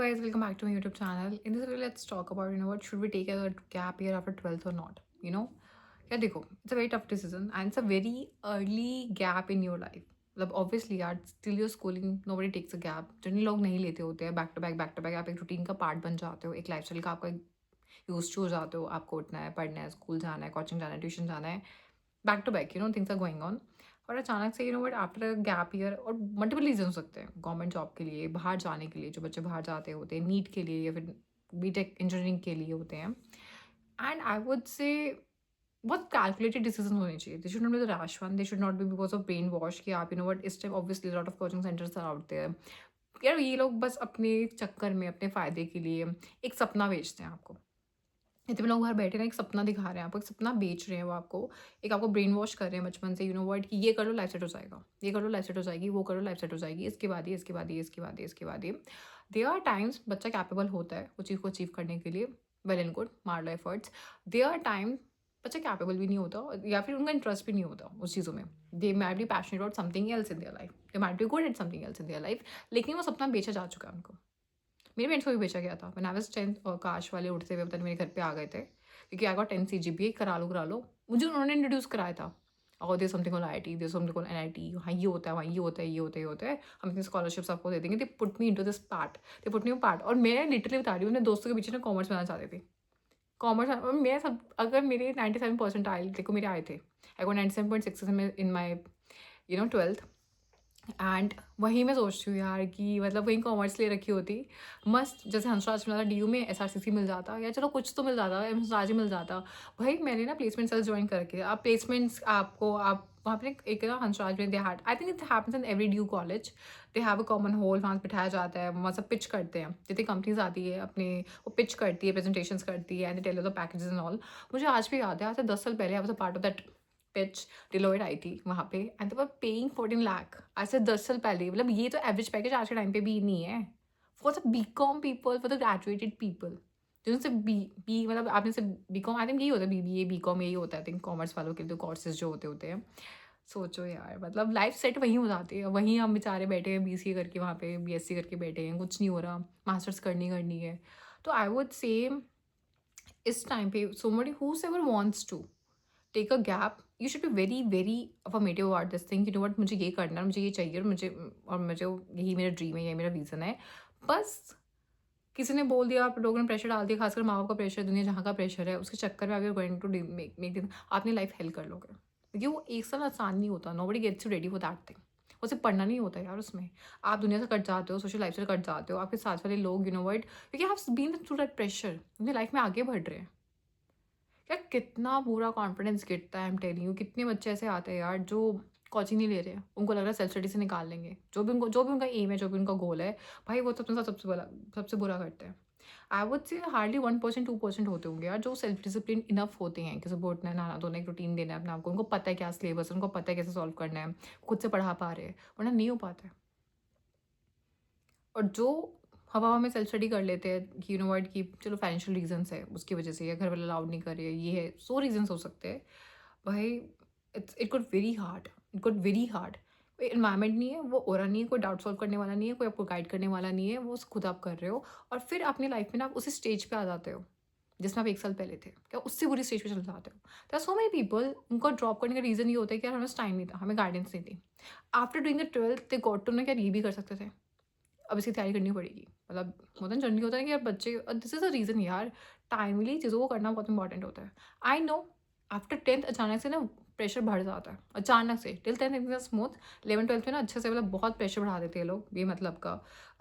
Guys, welcome back to my YouTube channel. In this video, let's talk about what should we take as a gap year after 12th or not. Yeah, देखो, it's a very tough decision and it's a very early gap in your life. मतलब obviously यार still you're schooling, nobody takes a gap. Generally लोग नहीं लेते होते हैं back to back आप एक रूटीन का पार्ट बन जाते हो, एक लाइफस्टाइल का आपका यूज टू हो जाते हो. आपको उठना है, पढ़ना है, स्कूल जाना है, कोचिंग जाना है, ट्यूशन जाना है, back to back things are going on. और अचानक से बट आफ्टर गैप ईयर और मल्टीपल रीजन हो सकते हैं गवर्नमेंट जॉब के लिए, बाहर जाने के लिए, जो बच्चे बाहर जाते होते हैं नीट के लिए या फिर बीटेक इंजीनियरिंग के लिए होते हैं. एंड आई वुड से बहुत कैलकुलेटेड डिसीजन होने चाहिए. They should not be the rash one, they should not be because of brain wash कि आप वट इस time obviously lot of coaching centres are out there. यार ये लोग बस अपने चक्कर में, अपने फ़ायदे के लिए एक सपना बेचते हैं आपको. इतने लोग बाहर बैठे ना एक सपना दिखा रहे हैं आपको, एक सपना बेच रहे हैं वो आपको, एक आपको ब्रेन वॉश कर रहे हैं बचपन से वर्ड कि ये कर लो लाइफ सेट हो जाएगा, ये कर लो लाइफ सेट हो जाएगी, वो करो लाइफ सेट हो जाएगी, इसके बाद ये, इसके बाद ये, इसके बाद ये, इसके बाद ये. दे आर टाइम्स बच्चा कैपेबल होता है वो चीज़ को अचीव करने के लिए, वेल एंड गुड, मार लो एफर्ट्स. दे आर टाइम बच्चा कैपेबल भी नहीं होता या फिर उनका इंटरेस्ट भी नहीं होता उस चीज़ों में. They might be passionate about something else in their life, they might be good at something else in their life, लेकिन वो सपना बेचा जा चुका है उनको. मेरे पेरेंट्स को भी बेचा गया था. व्हेन आई वाज 10th और काश वाले उठते हुए पता नहीं मेरे घर पे आ गए थे क्योंकि आई गॉट 10 CGPA, करा लो. मुझे उन्होंने इंट्रोड्यूस कराया था. और they something called IIT, they something called NIT, हाँ ये होता है, वहाँ ये होता है, ये होता है, ये होता है, हम इतनी स्कॉलरशिप्स आपको दे देंगे. They put me into this part, they put me part. और मैं लिटरली बता रही हूँ, अपने दोस्तों के पीछे ना कॉमर्स बनाना चाहते थे. कॉमर्स और मैं सब, अगर मेरे 97% आए, देखो मेरे आए थे, I got 97.6 in my 12th. And वहीं मैं सोचती हूँ यार कि मतलब वहीं कॉमर्स ले रखी होती मस्त, जैसे हंसराज मिला था DU में, SRCC मिल जाता, या चलो कुछ तो मिल जाता, हंसराज ही मिल जाता. भाई मैंने ना प्लेसमेंट सेल्स ज्वाइन करके, आप प्लेसमेंट्स आपको आप वहाँ पे एक ना हंसराज में they had, I think it happens in every DU college. They have a common hall, वहाँ बिठाया जाता है, वहाँ सब पिच करते हैं, जितनी कंपनीज आती है अपने, वो पिच करती है, प्रेजेंटेशंस करती है, and tell the packages and all. मुझे आज भी याद है, आज से 10 साल पहले I was a part of that pitch, Deloitte आई थी वहाँ पे, and they were paying 14 lakh. आज से 10 साल पहले. मतलब ये तो एवरेज पैकेज आज के टाइम पे भी नहीं है for the BCom people, for the graduated people. जिनसे बी मतलब आपने से BCom, आई थिंक यही होता है, BBA BCom यही होता है. आई थिंक कॉमर्स वालों के लिए तो कोर्सेज जो होते होते हैं. सोचो यार, मतलब लाइफ सेट वहीं हो जाती है. वहीं हम बेचारे बैठे हैं BCA करके, वहाँ पे BSc करके बैठे हैं, कुछ नहीं हो रहा, मास्टर्स करनी है. तो आई वुड से इस टाइम पे somebody whosoever wants to take a gap, you should be very very affirmative about this thing. what मुझे ये करना है, मुझे ये चाहिए, और मुझे यही मेरा ड्रीम है, यही मेरा विजन है. बस किसी ने बोल दिया, आप लोगों ने प्रेशर डाल दिया, खासकर माँ बाप का प्रेशर, दुनिया जहाँ का प्रेशर है, उसके चक्कर में आप गोइंग टू मेक दिन अपनी लाइफ हेल्प कर लोगे. क्योंकि वो एक साल आसान नहीं होता. Nobody gets you ready for that thing. वो सिर्फ पढ़ना नहीं होता यार, उसमें आप दुनिया से कट जाते हो, सोशल लाइफ से कट जाते हो, आपके साथ वाले लोग वट, क्योंकि आप बीन थ्रू दैट प्रेशर, अपनी लाइफ में आगे बढ़ रहे हैं. यार कितना पूरा कॉन्फिडेंस गिरता है, आई एम टेलिंग यू. कितने बच्चे ऐसे आते हैं यार जो कोचिंग नहीं ले रहे हैं, उनको लग रहा है सेल्फ स्टडी से निकाल लेंगे, जो भी उनका एम है, जो भी उनका गोल है, भाई वो तो अपने साथ सबसे बुरा करते हैं. आई वुड से हार्डली 1% 2% होते होंगे यार जो सेल्फ डिसिप्लिन इनफ होते हैं कि सुबह उठना है, नहाना धोना, एक रूटीन देना है अपने आपको, उनको पता है क्या सिलेबस है, उनको पता है कैसे सॉल्व करना है, खुद से पढ़ा पा रहे हैं, वरना नहीं हो पाता है. और जो हवा में सेल्फ स्टडी कर लेते हैं कि वट कि चलो फाइनेंशियल रीजंस है उसकी वजह से, या घर वाले अलाउड नहीं कर रहे, ये है, 100 रीजन्स हो सकते हैं. भाई it good very hard, it good very hard. कोई इन्वायरमेंट नहीं है, वो ओरा नहीं है, कोई डाउट सॉल्व करने वाला नहीं है, कोई आपको गाइड करने वाला नहीं है, वो खुद आप कर रहे हो. और फिर अपनी लाइफ में ना आप उसी स्टेज पे आ जाते हो जिसमें आप 1 साल पहले थे, क्या उससे बुरी स्टेज पे चले जाते हो. तो सो मेनी पीपल, उनको ड्रॉप करने का रीज़न ये होता है कि यार हमें टाइम नहीं था, हमें गाइडेंस नहीं थी. After doing the 12th they got to know कि यार ये भी कर सकते थे, अब इसकी तैयारी करनी पड़ेगी. मतलब होता है जनरली होता है कि यार बच्चे, दिस इज़ अ रीज़न यार, टाइमली चीज़ों को करना बहुत इंपॉर्टेंट होता है. आई नो आफ्टर 10th अचानक से ना प्रेशर बढ़ जाता है, अचानक से. टिल 10th इतना स्मूथ, 11th 12th में ना अच्छे से मतलब बहुत प्रेशर बढ़ा देते हैं लोग ये मतलब का,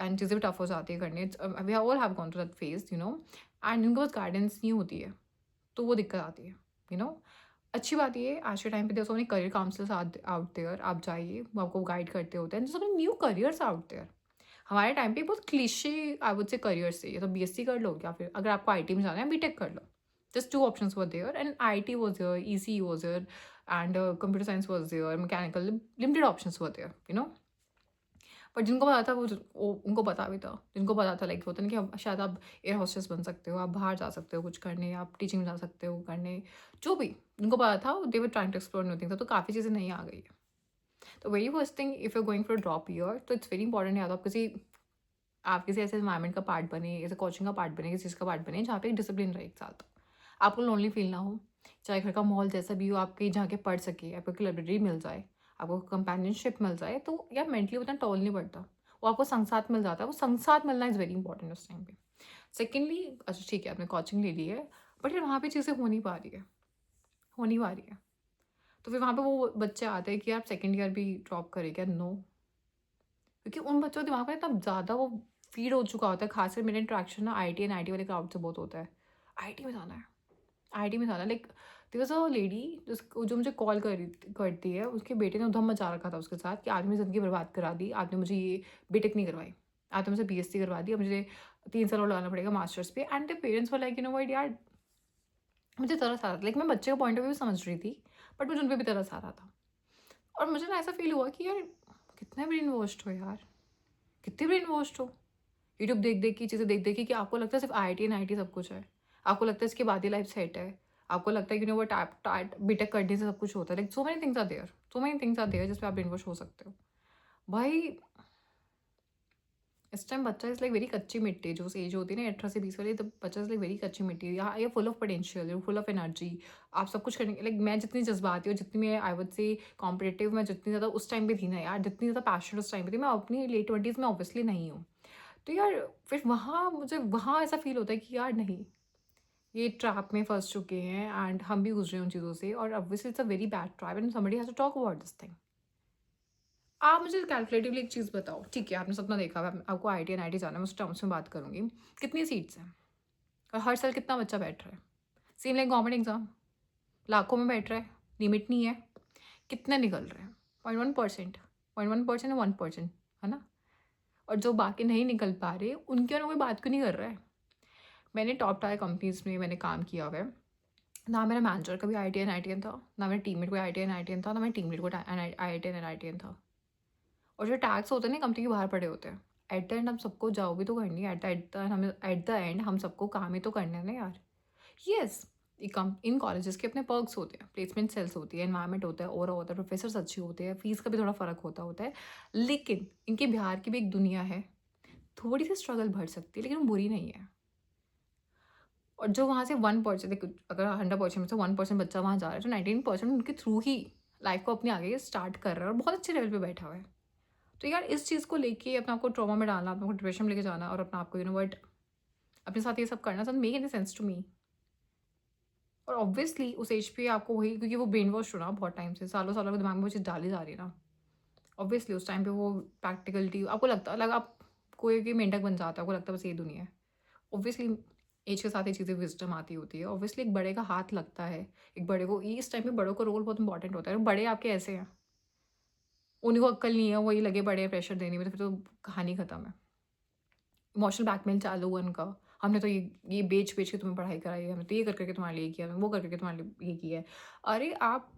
एंड चीज़ें भी टफ हो जाती है करने. We all have gone to that phase and उनको बस गाइडेंस नहीं होती है, तो वो दिक्कत आती है. यू नो अच्छी बात ये है, आज के टाइम पे देखो अपने करियर काउंसलर्स आउट देयर, आप जाइए, वो आपको गाइड करते होते हैं. जैसे अपने न्यू करियर्स आउट देयर. हमारे टाइम पे बहुत cliché I would say career से, या तो BSc कर लो, या फिर अगर आपको IT में जाना है BTech कर लो. Just 2 options were there, and IT was there, ECE was there, and computer science was there, mechanical, limited options were there. पर जिनको पता था वो उनको पता भी था, जिनको पता था लाइक होता है ना कि शायद आप एयर होस्टेस बन सकते हो, आप बाहर जा सकते हो कुछ करने, आप टीचिंग में जा सकते हो करने, जो भी जिनको पता था they were trying to explore new things. तो काफ़ी चीज़ें नहीं आ गई है. तो very first thing, if you going for drop year, तो इट्स वेरी इंपॉर्टेंट, या तो आप किसी आप किसी ऐसे एनवायरनमेंट का पार्ट बने, ऐसे कोचिंग का पार्ट बने, किसी चीज़ का पार्ट बने जहाँ पे एक डिसिप्लिन रहे एक साल तक। आपको लोनली फील ना हो, चाहे घर का माहौल जैसा भी हो, आप कहीं जाके पढ़ सके, आपको एक लाइब्रेरी मिल जाए, आपको कंपेनियनशिप मिल जाए, तो यार मेंटली उतना टोल नहीं पड़ता। वो आपको संग साथ मिल जाता है, वो संग साथ मिलना इज़ वेरी इंपॉर्टेंट उस टाइम पे। सेकेंडली, अच्छा ठीक है आपने कोचिंग ले ली है, बट फिर वहाँ पे चीज़ें हो नहीं पा रही है, हो नहीं पा रही है। तो फिर वहाँ पे वो बच्चे आते हैं कि आप सेकंड ईयर भी ड्रॉप करें क्या? नो। क्योंकि उन बच्चों के दिमाग में इतना ज़्यादा वो फीड हो चुका होता है, खासकर मेरा इंटरेक्शन ना आईटी एंड आईटी वाले क्राउड से बहुत होता है। आईटी में जाना है, आईटी में जाना है। Like there was a lady जो मुझे कॉल करती है, उसके बेटे ने उधम मचा रखा था उसके साथ कि आपने मेरी ज़िंदगी बर्बाद करा दी, आपने मुझे ये बीटेक नहीं करवाई, आपने मुझे बीएससी करवा दी, अब मुझे 3 साल और लगाना पड़ेगा मास्टर्स पे। And the parents were like, you know what यार, मुझे तरस आ रहा था। लाइक मैं बच्चे का पॉइंट ऑफ व्यू समझ रही थी, बट मुझे उन पे भी तरस आ रहा था। और मुझे ना ऐसा फील हुआ कि यार कितने ब्रेन वॉश्ड हो यार, कितने ब्रेन वॉश्ड हो। यूट्यूब देख देख के, चीज़ें देख देख के, कि आपको लगता है सिर्फ आईआईटी एंड आईटी सब कुछ है, आपको लगता है इसके बाद ही लाइफ सेट है, आपको लगता है कि नो वो टैप बीटेक करने से सब कुछ होता है। Like so many things are there, so many things are there जिस पे आप ब्रेन वॉश हो सकते हो। भाई इस टाइम बच्चा इज़ लाइक वेरी कच्ची मिट्टी, जो उस एज होती है ना 18 से 20 वाली, तब बच्चा इज़ लाइक वेरी कच्ची मिट्टी। यहाँ ये full of potential, you full of energy, आप सब कुछ करने लाइक मैं जितनी जज्बाती हूँ, जितनी मैं आई वुड से कॉम्पिटिटिव, मैं जितनी ज़्यादा उस टाइम पे थी ना यार, जितनी ज़्यादा पैशनेट उस टाइम पे थी, मैं अपनी लेट 20s में ऑब्वियसली नहीं हूँ। तो यार फिर वहाँ मुझे वहाँ ऐसा फील होता है कि यार नहीं, ये ट्रैप में फंस चुके हैं एंड हम भी गुजरे हैं उन चीज़ों से, और obviously it's a very bad trap and somebody has to talk about this thing. आप मुझे कैलकुलेटिवली एक चीज़ बताओ, ठीक है आपने सपना देखा हुआ है, आपको आईटी एंड आईटी जाना है, मैं उस टर्म्स में बात करूँगी। कितनी सीट्स हैं और हर साल कितना बच्चा बैठ रहा है? सेम लाइक गवर्नमेंट एग्जाम, लाखों में बैठ रहा है, लिमिट नहीं है, कितने निकल रहे हैं? 0.1%, 0.1% या 1%, है ना? और जो बाकी नहीं निकल पा रहे, उनके बारे में कोई बात क्यों नहीं कर रहा है? मैंने टॉप टायर कंपनीज में मैंने काम किया हुआ है, ना मेरा मैनेजर कभी आईटी एंड आईटीएन था, ना मेरा टीममेट कोई आईटी एंड आईटीएन था, ना मेरा टीममेट कोई आईटी एंड आईटीएन था। और जो टैग्स होते हैं ना कंपनी के बाहर पड़े होते हैं, एट द एंड हम सबको जॉब भी तो करनी है, एट द एंड हम सबको काम ही तो करने हैं ना यार। यस, इन कॉलेजेस के अपने पर्क्स होते हैं, प्लेसमेंट सेल्स होती है, एनवायरनमेंट होता है, और होता है, प्रोफेसर्स अच्छे होते हैं, फीस का भी थोड़ा फ़र्क होता है। लेकिन इनके बिहार की भी एक दुनिया है, थोड़ी सी स्ट्रगल बढ़ सकती है, लेकिन वो बुरी नहीं है। और जो वहाँ से 1%, देखो अगर 100% में से 1% बच्चा वहाँ जा रहा है, तो 19% उनके थ्रू ही लाइफ को अपनी आगे स्टार्ट कर रहा है और बहुत अच्छे लेवल पे बैठा हुआ है। तो यार इस चीज़ को लेके अपने आप को ट्रॉमा में डालना, अपने को डिप्रेशन में लेके जाना, और अपने आप को अपने साथ ये सब करना doesn't make any sense to me. और ऑब्वियसली उस एज पे आपको वही, क्योंकि वो ब्रेन वॉश हो ना बहुत टाइम से, सालों सालों के दिमाग में वो चीज़ डाली जा रही है ना, ऑब्वियसली उस टाइम पे वो प्रैक्टिकलिटी आपको लगता है, आप कोई भी मेंढक बन जाता है, आपको लगता है बस ये दुनिया है। ऑब्वियसली एज के साथ ये चीज़ें विजडम आती होती है, ऑब्वियसली एक बड़े का हाथ लगता है, एक बड़े को, इस टाइम पे बड़ों का रोल बहुत इंपॉर्टेंट होता है। और बड़े आपके ऐसे हैं, उन्हीं को अक्ल नहीं है, वही लगे बड़े प्रेशर देने में, तो फिर तो कहानी खत्म है। इमोशनल ब्लैकमेल चालू हुआ उनका, हमने तो ये बेच के तुम्हें पढ़ाई कराई है, हमने तो ये कर करके तुम्हारे लिए किया, हमने वो कर करके तुम्हारे लिए ये किया है। अरे आप,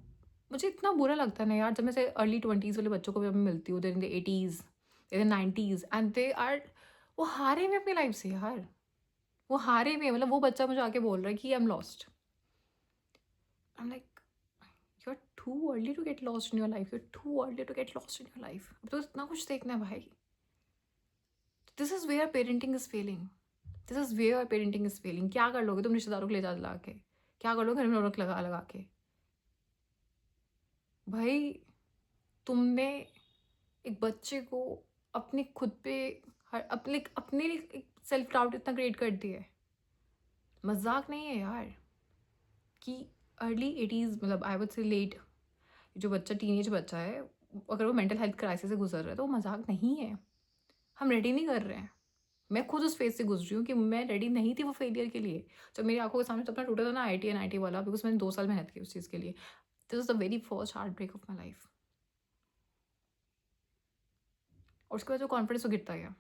मुझे इतना बुरा लगता है ना यार, जब मैं से अर्ली 20s वाले बच्चों को भी मैं मिलती हूँ, there in the 80s, there in 90s, and they are, वो हारे हुए अपनी लाइफ से यार, वो हारे हुए, मतलब वो बच्चा मुझे आके बोल रहा है कि I am lost. I am like, you are too early to get lost in your life, you are too early to get lost in your life. अब तो इतना कुछ देखना है भाई। This is where parenting is failing, this is where parenting is failing. क्या कर लोगे तुम रिश्तेदारों को ले जा ला के? क्या कर लोगे घर में रौनक लगा लगा के? भाई तुमने एक बच्चे को अपने खुद पे, अपने अपने लिए एक सेल्फ डाउट इतना क्रिएट कर दिया है, मजाक नहीं है यार। कि अर्ली 80s, मतलब आई वुड से लेट, जो बच्चा टीनेज बच्चा है, अगर वो मेंटल हेल्थ क्राइसिस से गुजर रहा है, तो वो मजाक नहीं है। हम रेडी नहीं कर रहे हैं। मैं खुद उस फेज से गुजरी हूँ कि मैं रेडी नहीं थी वो फेलियर के लिए। जब मेरी आंखों के सामने सपना टूटा था ना आईटी एंड आईटी वाला, बिकॉज मैंने 2 साल मेहनत की उस चीज़ के लिए। This is the very first heart break of my life. और उसके बाद जो कॉन्फिडेंस वो गिरता गया,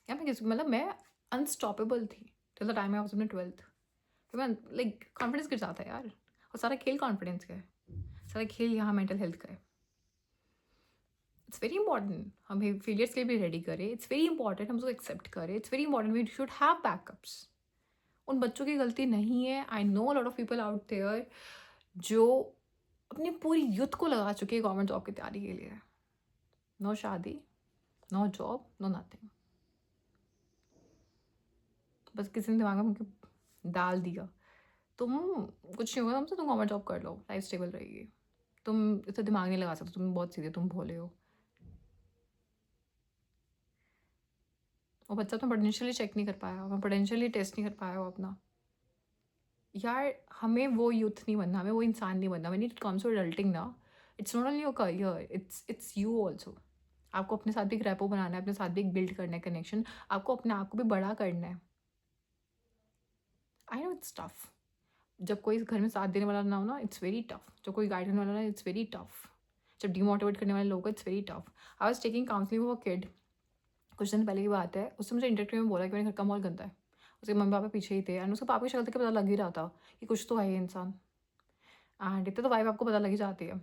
या मैं मतलब मैं अनस्टॉपेबल थी till the time I was in 12th। फिर मैं लाइक कॉन्फिडेंस गिर जाता है यार। और सारा खेल कॉन्फिडेंस का है, सारा खेल यहाँ मेंटल हेल्थ का है। इट्स वेरी इंपॉर्टेंट हम फेलियर्स के लिए भी रेडी करें, इट्स वेरी इंपॉर्टेंट हम उसको एक्सेप्ट करें, it's very important we should have backups. उन बच्चों की गलती नहीं है। I know lot of people out there जो अपनी पूरी यूथ को लगा चुके हैं गवर्नमेंट जॉब की तैयारी के लिए। नो शादी, नो जॉब, नो नथिंग। बस किसी ने दिमाग में डाल दिया, तुम कुछ नहीं होगा तुमसे, तुम गवर्नमेंट जॉब कर लो, लाइफ स्टेबल रहेगी। तुम इतना दिमाग नहीं लगा सकते, तुम बहुत सीधे, तुम भोले हो। वो बच्चा तो पोटेंशियली चेक नहीं कर पाया, वो पोटेंशियली टेस्ट नहीं कर पाया वो अपना। यार हमें वो यूथ नहीं बनना, हमें वो इंसान नहीं बनना। When it comes to adulting ना, it's not only your career, it's you also. आपको अपने साथ भी एक रैपो बनाना है, अपने साथ भी एक बिल्ड करना है कनेक्शन, आपको अपने आप को भी बड़ा करना है। आई नो इट्स टफ, जब कोई घर में साथ देने वाला ना हो ना, इट्स वेरी टफ। जब कोई गाइड करने वाला ना, इट्स वेरी टफ। जब डिमोटिवेट करने वाले लोग, it's very tough. I was taking counselling for kid, कुछ दिन पहले की बात है। उससे मुझे इंटरव्यू में बोला कि मेरे घर का माहौल गंदा है। उसके मम्मी पापा पीछे ही थे, एंड उसके पापा की शक्ल देख के पता लग ही रहा था कि कुछ तो है ये इंसान। एंड इतना तो वाइब आपको पता लग ही जाती है।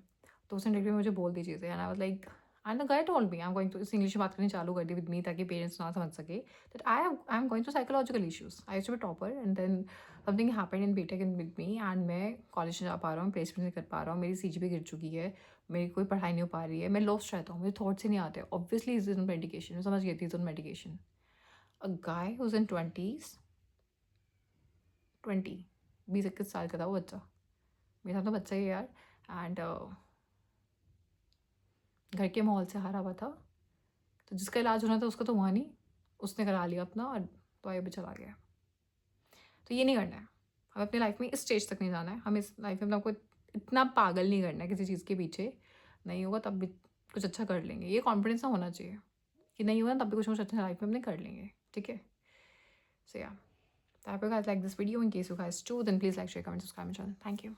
तो उसने इंटरव्यू में मुझे बोल दी चीज़ें, and I was like, and the guy told me, I am going to, इस इंग्लिश में बात करनी चालू कर दी विद मी, ताकि पेरेंट्स ना समझ सके that I am going to psychological issues. I used to be topper, and then something happened in BTech in with me, एंड मैं कॉलेज नहीं जा पा रहा हूँ, प्लेसमेंट नहीं कर पा रहा हूँ, मेरी सीजीपीए गिर चुकी है, मेरी कोई पढ़ाई नहीं हो पा रही है, मैं लॉस्ट रहता हूँ, मुझे थॉट्स ही नहीं आते। ऑब्वियसली इज ऑन मेडिकेशन, मैं समझ गई थी is on medication. A guy who's in 20s, 20 20 21 साल का था वो बच्चा, मेरा तो बच्चा ही है यार। एंड घर के माहौल से हारा हुआ था, तो जिसका इलाज होना था उसका तो हुआ नहीं, उसने करा लिया अपना और दवाई भी चला गया। तो ये नहीं करना है, हमें अपनी लाइफ में इस स्टेज तक नहीं जाना है। हमें इस लाइफ में अपना कोई इतना पागल नहीं करना है किसी चीज़ के पीछे। नहीं होगा तब भी कुछ अच्छा कर लेंगे, ये कॉन्फिडेंस ना होना चाहिए कि नहीं होगा तब भी कुछ कुछ अच्छा लाइफ में अपने कर लेंगे, ठीक है। सो या, I hope you guys like this video. In case you guys do, then please like, share, comment, subscribe my channel. Thank you.